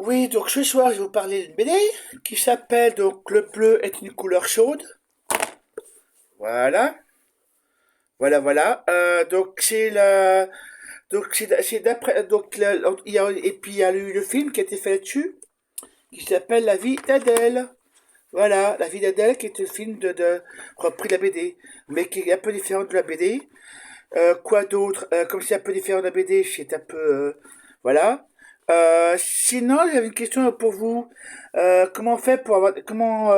Oui, donc ce soir, je vais vous parler d'une BD qui s'appelle donc Le bleu est une couleur chaude. Voilà, voilà. Donc c'est d'après il y a et puis il y a eu le film qui a été fait là-dessus qui s'appelle La vie d'Adèle. Voilà, La vie d'Adèle qui est un film de repris de la BD, mais qui est un peu différent de la BD. Quoi d'autre? Comme c'est un peu différent de la BD, c'est un peu voilà. Sinon, j'avais une question pour vous. Comment on fait pour avoir comment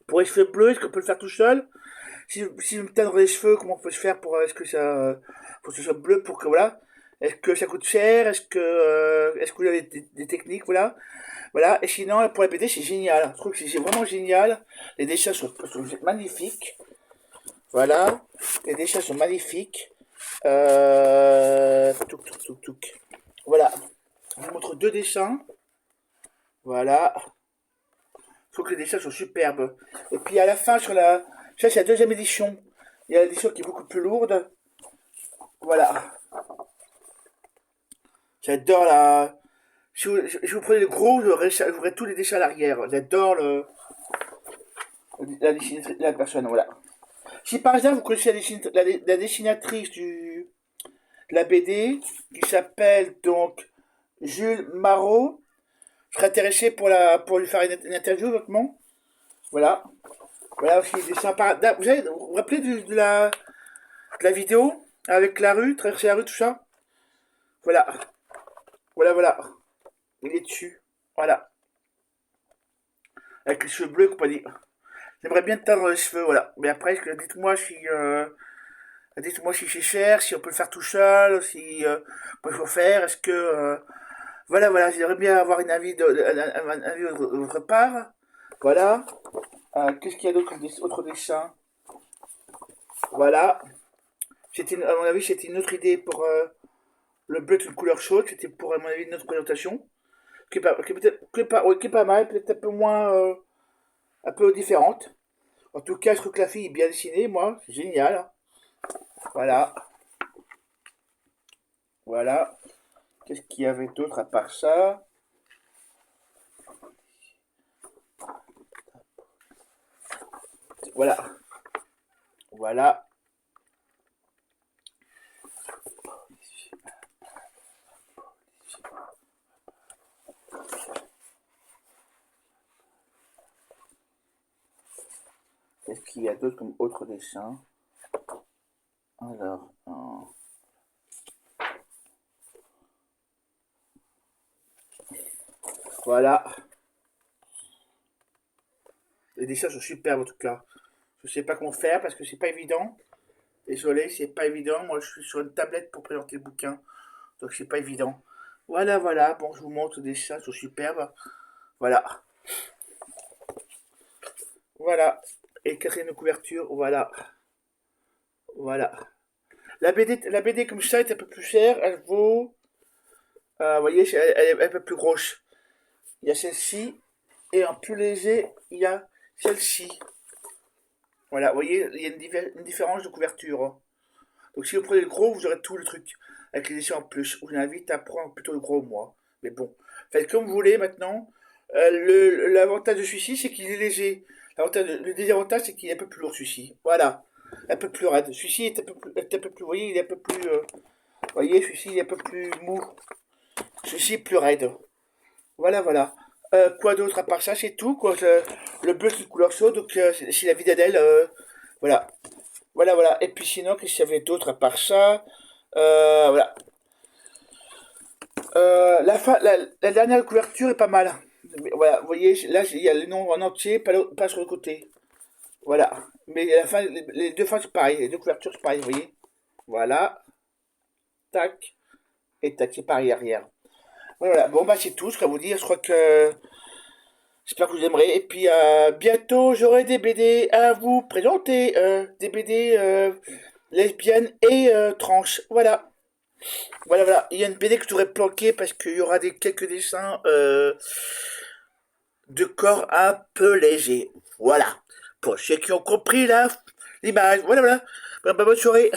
pour les cheveux bleus? Est-ce qu'on peut le faire tout seul? Si je me teindre les cheveux, comment on peut se faire pour est-ce que ça pour que ce soit bleu pour que voilà? Est-ce que ça coûte cher? Est-ce que vous avez des techniques voilà? Voilà. Et sinon pour la BD c'est génial. Je trouve que c'est vraiment génial. Les dessins sont magnifiques. Voilà. Les dessins sont magnifiques. Touk. Voilà. Je vous montre deux dessins. Voilà. Je trouve que les dessins sont superbes. Et puis à la fin, ça c'est la deuxième édition. Il y a l'édition qui est beaucoup plus lourde. Voilà. J'adore la. Si vous prenez le gros, je ferai tous les dessins à l'arrière. J'adore la personne. Voilà. Si par exemple vous connaissez la dessinatrice de la BD, qui s'appelle donc Jules Marot, je serais intéressé pour lui faire une interview, notamment. Voilà. Voilà aussi des sympas. Vous vous rappelez de la vidéo avec la rue, traverser la rue, tout ça? Voilà. Voilà. Il est dessus. Voilà. Avec les cheveux bleus, compagnie. J'aimerais bien teindre les cheveux, voilà. Mais après, dites-moi si c'est cher, si on peut le faire tout seul, si il faut faire. Est-ce que voilà, j'aimerais bien avoir une avis un avis de votre part. Voilà. Qu'est-ce qu'il y a d'autre comme autre dessin? Voilà. À mon avis, c'était une autre idée pour le bleu est une couleur chaude. C'était pour, à mon avis, une autre présentation. Qui est pas mal, peut-être un peu moins, un peu différente. En tout cas, je trouve que la fille est bien dessinée, moi. C'est génial. Voilà. Voilà. Qu'est-ce qu'il y avait d'autre à part ça? Voilà. Voilà. Qu'est-ce qu'il y a d'autre comme autre dessin? Alors, voilà. Les dessins sont superbes en tout cas. Je sais pas comment faire parce que c'est pas évident. Désolé, c'est pas évident. Moi, je suis sur une tablette pour présenter le bouquin, donc c'est pas évident. Voilà. Bon, je vous montre les dessins, ils sont superbes. Voilà. Voilà. Et quatrième couverture, voilà. La BD comme ça est un peu plus chère. Elle vaut, vous voyez, elle est un peu plus grosse. Il y a celle-ci et en plus léger, il y a celle-ci. Voilà, vous voyez, il y a une différence de couverture, hein. Donc si vous prenez le gros, vous aurez tout le truc avec les dessins en plus. Je vous invite à prendre plutôt le gros, moi. Mais bon, faites comme vous voulez maintenant. L'avantage de celui-ci, c'est qu'il est léger. Le désavantage, c'est qu'il est un peu plus lourd, celui-ci. Voilà, un peu plus raide. Celui-ci est un peu plus, vous voyez, il est un peu plus, vous voyez, celui-ci il est un peu plus mou. Celui-ci est plus raide. Voilà. Quoi d'autre à part ça, c'est tout, quoi. Le bleu, c'est une couleur chaude, donc c'est la vie d'Adèle. Voilà. Voilà. Et puis sinon, qu'est-ce qu'il y avait d'autre à part ça? Voilà. La dernière couverture est pas mal. Voilà, vous voyez, là, il y a le nom en entier, pas sur le côté. Voilà. Mais à la fin, les deux fins, c'est pareil. Les deux couvertures, c'est pareil, vous voyez. Voilà. Tac. Et tac, c'est pareil arrière. Voilà. Bon, bah, c'est tout ce que vous dire. Je crois que. J'espère que vous aimerez. Et puis, bientôt, j'aurai des BD à vous présenter. Des BD lesbiennes et tranches. Voilà. Il y a une BD que je devrais planquer parce qu'il y aura quelques dessins de corps un peu légers. Voilà. Pour ceux qui ont compris là, l'image. Voilà. Bonne soirée.